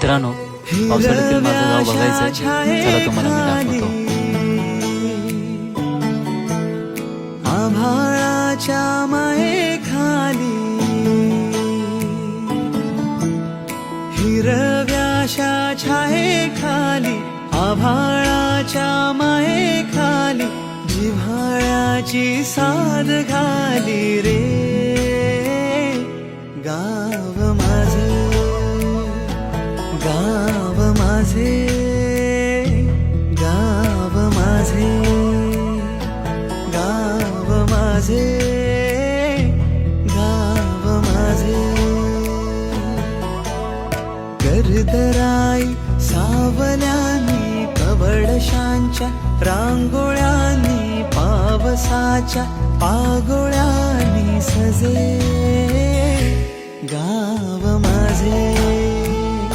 मित्रांनो, पावसाळ्यातील माझं गाव बघायचंय. चला तुम्हाला मी दाखवतो. आभाळाच्या मायेखाली हिरव्याशा छायेखाली, आभाळाच्या मायेखाली जिव्हाळ्याची साद घाली रे. गाव माझे, गाव माझे, गाव माझे, गाव माझे, गाव माझे. गर्दराई सावल्यानी, कवडशांच्या रांगोळ्यांनी, पावसाच्या पागोळ्यांनी सजे. गाव माझे.